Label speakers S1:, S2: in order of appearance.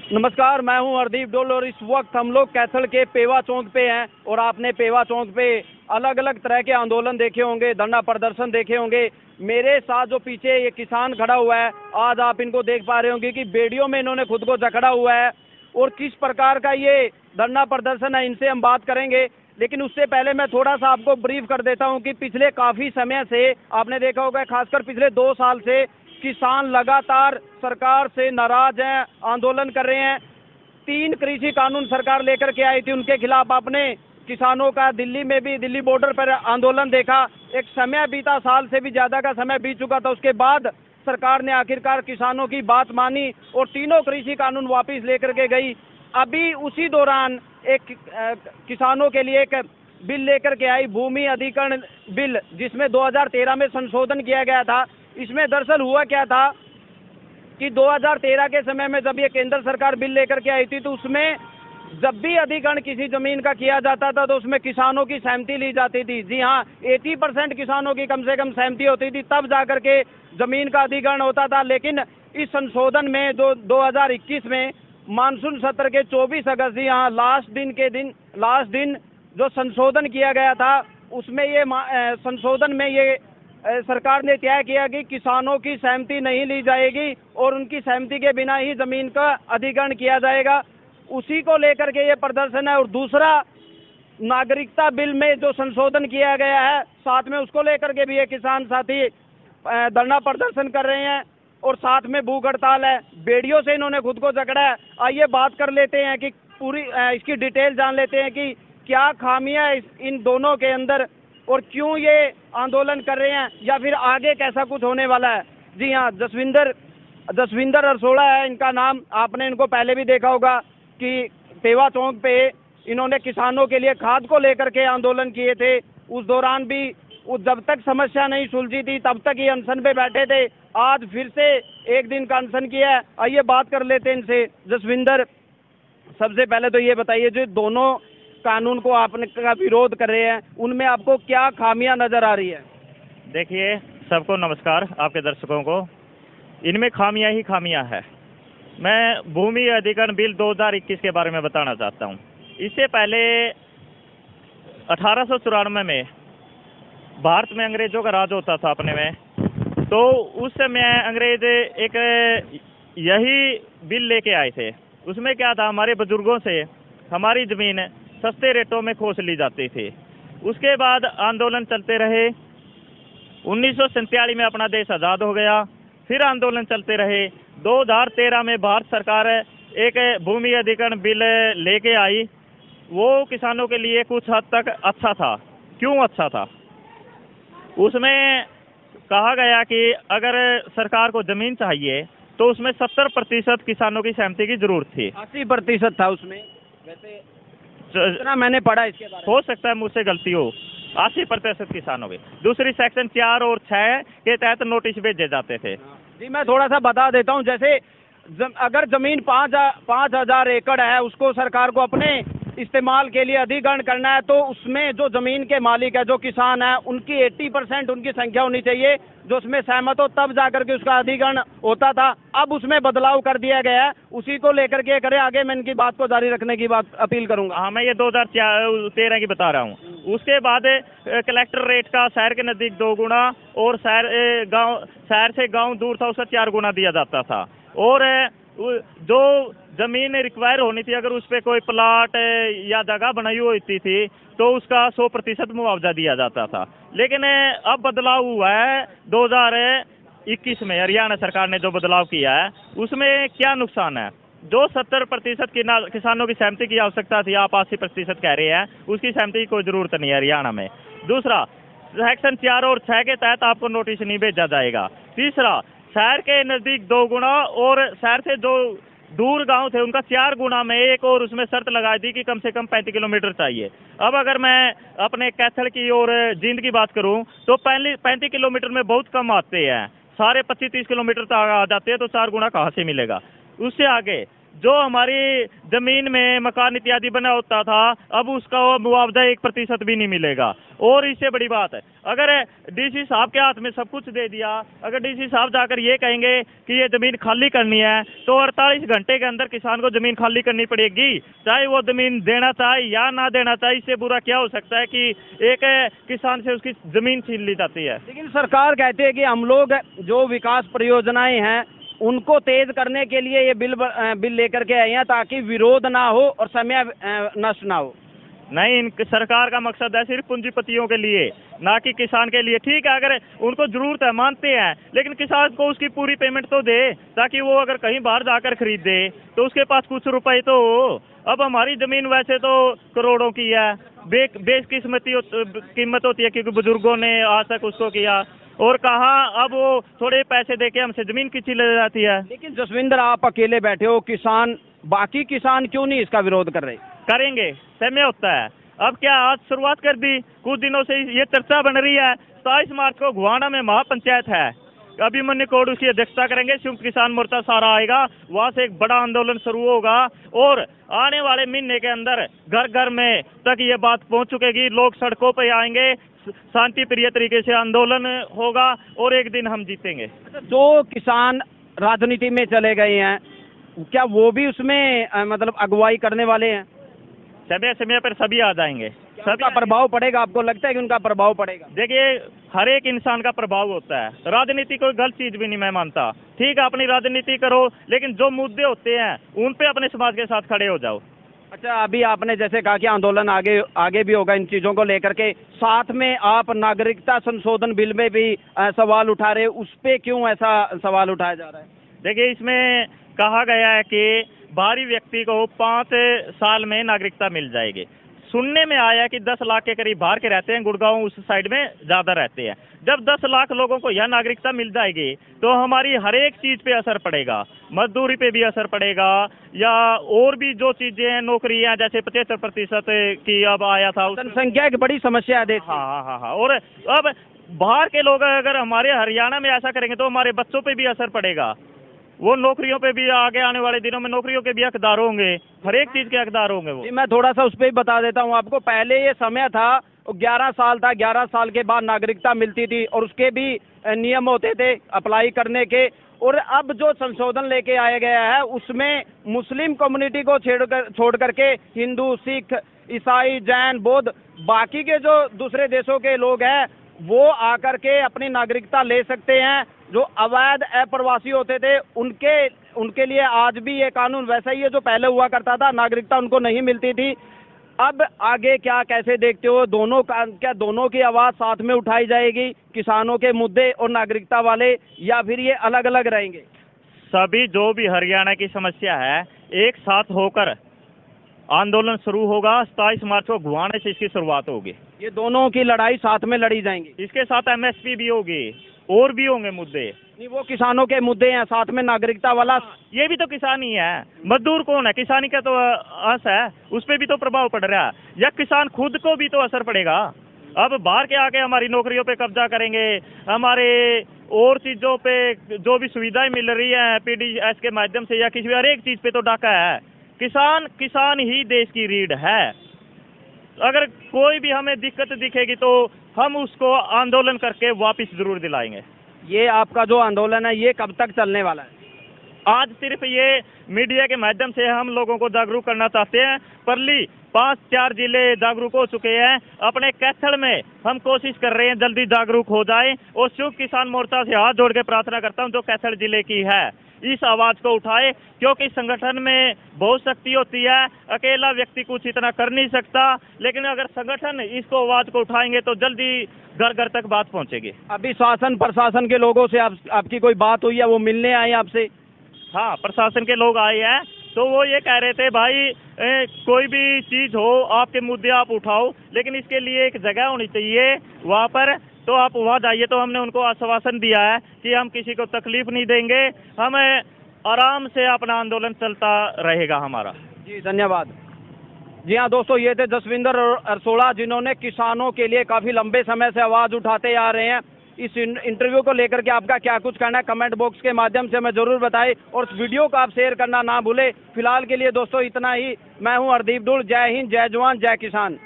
S1: नमस्कार, मैं हूं हरदीप डोल और इस वक्त हम लोग कैथल के पेवा चौक पे हैं और आपने पेवा चौक पे अलग अलग तरह के आंदोलन देखे होंगे, धरना प्रदर्शन देखे होंगे। मेरे साथ जो पीछे ये किसान खड़ा हुआ है, आज आप इनको देख पा रहे होंगे कि बेड़ियों में इन्होंने खुद को जकड़ा हुआ है और किस प्रकार का ये धरना प्रदर्शन है, इनसे हम बात करेंगे। लेकिन उससे पहले मैं थोड़ा सा आपको ब्रीफ कर देता हूं कि पिछले काफी समय से आपने देखा होगा, खासकर पिछले 2 साल से किसान लगातार सरकार से नाराज हैं, आंदोलन कर रहे हैं। 3 कृषि कानून सरकार लेकर के आई थी, उनके खिलाफ आपने किसानों का दिल्ली में भी, दिल्ली बॉर्डर पर आंदोलन देखा। एक समय बीता, साल से भी ज्यादा का समय बीत चुका था। उसके बाद सरकार ने आखिरकार किसानों की बात मानी और तीनों कृषि कानून वापस लेकर के गई। अभी उसी दौरान एक किसानों के लिए एक बिल लेकर के आई, भूमि अधिग्रहण बिल, जिसमें 2013 में संशोधन किया गया था। इसमें दरअसल हुआ क्या था कि 2013 के समय में जब ये केंद्र सरकार बिल लेकर के आई थी, तो उसमें जब भी अधिग्रहण किसी जमीन का किया जाता था तो उसमें किसानों की सहमति ली जाती थी। जी हाँ, 80% किसानों की कम से कम सहमति होती थी, तब जाकर के जमीन का अधिग्रहण होता था। लेकिन इस संशोधन में जो 2021 में मानसून सत्र के 24 अगस्त, यहाँ लास्ट दिन जो संशोधन किया गया था, उसमें ये संशोधन में ये सरकार ने तय किया कि किसानों की सहमति नहीं ली जाएगी और उनकी सहमति के बिना ही जमीन का अधिग्रहण किया जाएगा। उसी को लेकर के ये प्रदर्शन है। और दूसरा, नागरिकता बिल में जो संशोधन किया गया है, साथ में उसको लेकर के भी ये किसान साथी धरना प्रदर्शन कर रहे हैं और साथ में भूख हड़ताल है। बेड़ियों से इन्होंने खुद को जकड़ा है। आइए बात कर लेते हैं कि पूरी इसकी डिटेल जान लेते हैं कि क्या खामियां इन दोनों के अंदर और क्यों ये आंदोलन कर रहे हैं, या फिर आगे कैसा कुछ होने वाला है। जी हाँ, जसविंदर अरसोड़ा है इनका नाम। आपने इनको पहले भी देखा होगा कि पेवा चौक पे इन्होंने किसानों के लिए खाद को लेकर के आंदोलन किए थे। उस दौरान भी जब तक समस्या नहीं सुलझी थी तब तक ये अनशन पे बैठे थे। आज फिर से एक दिन का अनशन किया है। आइए बात कर लेते हैं इनसे। जसविंदर, सबसे पहले तो ये बताइए, जो दोनों कानून को आपने का विरोध कर रहे हैं, उनमें आपको क्या खामियां नजर आ रही है?
S2: देखिए, सबको नमस्कार, आपके दर्शकों को। इनमें खामियां ही खामियां है। मैं भूमि अधिग्रहण बिल 2021 के बारे में बताना चाहता हूं। इससे पहले 1894 में भारत में अंग्रेजों का राज होता था अपने में, तो उस समय अंग्रेज एक यही बिल लेके आए थे। उसमें क्या था, हमारे बुजुर्गों से हमारी जमीन सस्ते रेटों में खोस ली जाती थी। उसके बाद आंदोलन चलते रहे। 1947 में अपना देश आज़ाद हो गया, फिर आंदोलन चलते रहे। 2013 में भारत सरकार एक भूमि अधिग्रहण बिल लेके आई। वो किसानों के लिए कुछ हद तक अच्छा था। क्यों अच्छा था? उसमें कहा गया कि अगर सरकार को जमीन चाहिए तो उसमें 70% किसानों की सहमति की जरूरत थी।
S1: 80% था उसमें, वैसे इतना मैंने पढ़ा। इसके बारे में
S2: हो सकता है मुझसे गलती हो। 80% किसानों के। दूसरी सेक्शन 4 और 6 के तहत नोटिस भेजे जाते थे।
S1: जी, मैं थोड़ा सा बता देता हूँ। जैसे अगर जमीन 5,000 एकड़ है, उसको सरकार को अपने इस्तेमाल के लिए अधिग्रहण करना है, तो उसमें जो जमीन के मालिक है, जो किसान है, उनकी 80% उनकी संख्या होनी चाहिए जो उसमें सहमत हो, तब जाकर के उसका अधिग्रहण होता था। अब उसमें बदलाव कर दिया गया है, उसी को लेकर के करें। आगे मैं इनकी बात को जारी रखने की बात अपील करूंगा।
S2: हाँ, मैं ये 2013 की बता रहा हूँ। उसके बाद कलेक्टर रेट का शहर के नजदीक 2 गुना और शहर से गाँव दूर था उसका 4 गुना दिया जाता था। और जो जमीन रिक्वायर होनी थी, अगर उस पर कोई प्लाट या जगह बनाई हुई थी तो उसका 100% मुआवजा दिया जाता था। लेकिन अब बदलाव हुआ है 2021 में, हरियाणा सरकार ने जो बदलाव किया है उसमें क्या नुकसान है। जो 70% किसानों की सहमति की आवश्यकता थी, आप 80% कह रहे हैं, उसकी सहमति की कोई जरूरत नहीं है हरियाणा में। दूसरा, सेक्शन 4 और 6 के तहत आपको नोटिस नहीं भेजा जाएगा। तीसरा, शहर के नजदीक 2 गुना और शहर से जो दूर गांव थे उनका 4 गुना में एक, और उसमें शर्त लगाई थी कि कम से कम 35 किलोमीटर चाहिए। अब अगर मैं अपने कैथल की और जींद की बात करूं तो 35 किलोमीटर में बहुत कम आते हैं, सारे 25-30 किलोमीटर तक आ जाते हैं, तो 4 गुना कहाँ से मिलेगा। उससे आगे जो हमारी जमीन में मकान इत्यादि बना होता था, अब उसका वो मुआवजा 1% भी नहीं मिलेगा। और इससे बड़ी बात है, अगर डीसी साहब के हाथ में सब कुछ दे दिया, अगर डीसी साहब जाकर ये कहेंगे कि ये जमीन खाली करनी है, तो 48 घंटे के अंदर किसान को जमीन खाली करनी पड़ेगी, चाहे वो जमीन देना चाहे या ना देना चाहे। इससे बुरा क्या हो सकता है कि एक किसान से उसकी जमीन छीन ली जाती है।
S1: लेकिन सरकार कहती है कि हम लोग जो विकास परियोजनाएं हैं उनको तेज करने के लिए ये बिल लेकर के आए हैं, ताकि विरोध ना हो और समय नष्ट ना हो।
S2: नहीं, इन सरकार का मकसद है सिर्फ पूंजीपतियों के लिए, ना कि किसान के लिए। ठीक है, अगर उनको जरूरत है मानते हैं, लेकिन किसान को उसकी पूरी पेमेंट तो दे, ताकि वो अगर कहीं बाहर जाकर खरीदे तो उसके पास कुछ रुपए तो हो। अब हमारी जमीन वैसे तो करोड़ों की है, बेशकीमती कीमत होती है, क्योंकि बुजुर्गों ने आज तक उसको किया, और कहाँ अब वो थोड़े पैसे देके हमसे जमीन की छीन ले जाती है।
S1: लेकिन जसविंदर, आप अकेले बैठे हो, किसान, बाकी किसान क्यों नहीं इसका विरोध कर रहे?
S2: करेंगे, समय होता है। अब क्या आज शुरुआत कर दी? कुछ दिनों से ये चर्चा बन रही है। 27 मार्च को गुहाना में महापंचायत है, अभिमन्यु कोड उसकी अध्यक्षता करेंगे, संयुक्त किसान मोर्चा सारा आएगा, वहां से एक बड़ा आंदोलन शुरू होगा, और आने वाले महीने के अंदर घर घर में तक ये बात पहुंच चुकेगी। लोग सड़कों पर आएंगे, शांति प्रिय तरीके से आंदोलन होगा, और एक दिन हम जीतेंगे।
S1: जो किसान राजनीति में चले गए हैं, क्या वो भी उसमें मतलब अगुवाई करने वाले हैं?
S2: समय समय पर सभी आ जाएंगे।
S1: सबका प्रभाव पड़ेगा? आपको लगता है कि उनका प्रभाव पड़ेगा?
S2: देखिए, हर एक इंसान का प्रभाव होता है। राजनीति कोई गलत चीज भी नहीं मैं मानता। ठीक है, अपनी राजनीति करो, लेकिन जो मुद्दे होते हैं उन पे अपने समाज के साथ खड़े हो जाओ।
S1: अच्छा, अभी आपने जैसे कहा कि आंदोलन आगे भी होगा इन चीजों को लेकर के, साथ में आप नागरिकता संशोधन बिल में भी सवाल उठा रहे, उस पे क्यों ऐसा सवाल उठाया जा रहा है?
S2: देखिए, इसमें कहा गया है कि बाहरी व्यक्ति को 5 साल में नागरिकता मिल जाएगी। सुनने में आया कि 10 लाख के करीब बाहर के रहते हैं, गुड़गांव उस साइड में ज्यादा रहते हैं। जब 10 लाख लोगों को यह नागरिकता मिल जाएगी तो हमारी हर एक चीज पे असर पड़ेगा, मजदूरी पे भी असर पड़ेगा, या और भी जो चीजें हैं, नौकरियां, जैसे 75% की अब आया था,
S1: जनसंख्या एक बड़ी समस्या है।
S2: हाँ। और अब बाहर के लोग अगर हमारे हरियाणा में ऐसा करेंगे तो हमारे बच्चों पे भी असर पड़ेगा, वो नौकरियों पे भी आगे आने वाले दिनों में नौकरियों के भी हकदार होंगे, हर एक चीज के हकदार होंगे वो।
S1: मैं थोड़ा सा उस पर ही बता देता हूँ आपको। पहले ये समय था, 11 साल था, 11 साल के बाद नागरिकता मिलती थी, और उसके भी नियम होते थे अप्लाई करने के। और अब जो संशोधन लेके आया गया है उसमें मुस्लिम कम्युनिटी को छोड़ करके हिंदू, सिख, ईसाई, जैन, बौद्ध, बाकी के जो दूसरे देशों के लोग हैं वो आकर के अपनी नागरिकता ले सकते हैं। जो अवैध अप्रवासी होते थे उनके लिए आज भी ये कानून वैसा ही है जो पहले हुआ करता था, नागरिकता उनको नहीं मिलती थी। अब आगे क्या, कैसे देखते हो? क्या दोनों की आवाज साथ में उठाई जाएगी, किसानों के मुद्दे और नागरिकता वाले, या फिर ये अलग अलग रहेंगे?
S2: सभी जो भी हरियाणा की समस्या है एक साथ होकर आंदोलन शुरू होगा। 27 मार्च को गुहाना से इसकी शुरुआत होगी।
S1: ये दोनों की लड़ाई साथ में लड़ी जाएंगी।
S2: इसके साथ एमएसपी भी होगी, और भी होंगे मुद्दे।
S1: नहीं, वो किसानों के मुद्दे हैं, साथ में नागरिकता वाला।
S2: ये भी तो किसान ही है, मजदूर कौन है? किसानी का तो आस है, उस पर भी तो प्रभाव पड़ रहा है, या किसान खुद को भी तो असर पड़ेगा। अब बाहर के आके हमारी नौकरियों पे कब्जा करेंगे, हमारे और चीजों पे जो भी सुविधाएं मिल रही है पीडीएस के माध्यम से या किसी हर एक चीज पे तो डाका है। किसान ही देश की रीढ़ है। अगर कोई भी हमें दिक्कत दिखेगी तो हम उसको आंदोलन करके वापस जरूर दिलाएंगे।
S1: ये आपका जो आंदोलन है ये कब तक चलने वाला है?
S2: आज सिर्फ ये मीडिया के माध्यम से हम लोगों को जागरूक करना चाहते हैं। परली 5-4 जिले जागरूक हो चुके हैं। अपने कैथल में हम कोशिश कर रहे हैं जल्दी जागरूक हो जाएं, और संयुक्त किसान मोर्चा से हाथ जोड़ के प्रार्थना करता हूं जो कैथल जिले की है, इस आवाज को उठाए, क्योंकि संगठन में बहुत शक्ति होती है। अकेला व्यक्ति कुछ इतना कर नहीं सकता, लेकिन अगर संगठन इसको आवाज को उठाएंगे तो जल्दी घर घर तक बात पहुंचेगी।
S1: अभी शासन प्रशासन के लोगों से आपकी कोई बात हुई है? वो मिलने आए आपसे?
S2: हाँ, प्रशासन के लोग आए हैं, तो वो ये कह रहे थे भाई कोई भी चीज हो आपके मुद्दे आप उठाओ, लेकिन इसके लिए एक जगह होनी चाहिए वहाँ पर, तो आप वहाँ जाइए। तो हमने उनको आश्वासन दिया है कि हम किसी को तकलीफ नहीं देंगे, हम आराम से अपना आंदोलन चलता रहेगा हमारा।
S1: जी धन्यवाद। जी हाँ दोस्तों, ये थे जसविंदर अरसोड़ा, जिन्होंने किसानों के लिए काफी लंबे समय से आवाज उठाते आ रहे हैं। इस इंटरव्यू को लेकर के आपका क्या कुछ कहना है, कमेंट बॉक्स के माध्यम से हमें जरूर बताएं और इस वीडियो को आप शेयर करना ना भूलें। फिलहाल के लिए दोस्तों इतना ही। मैं हूं हरदीप डुल। जय हिंद, जय जवान, जय किसान।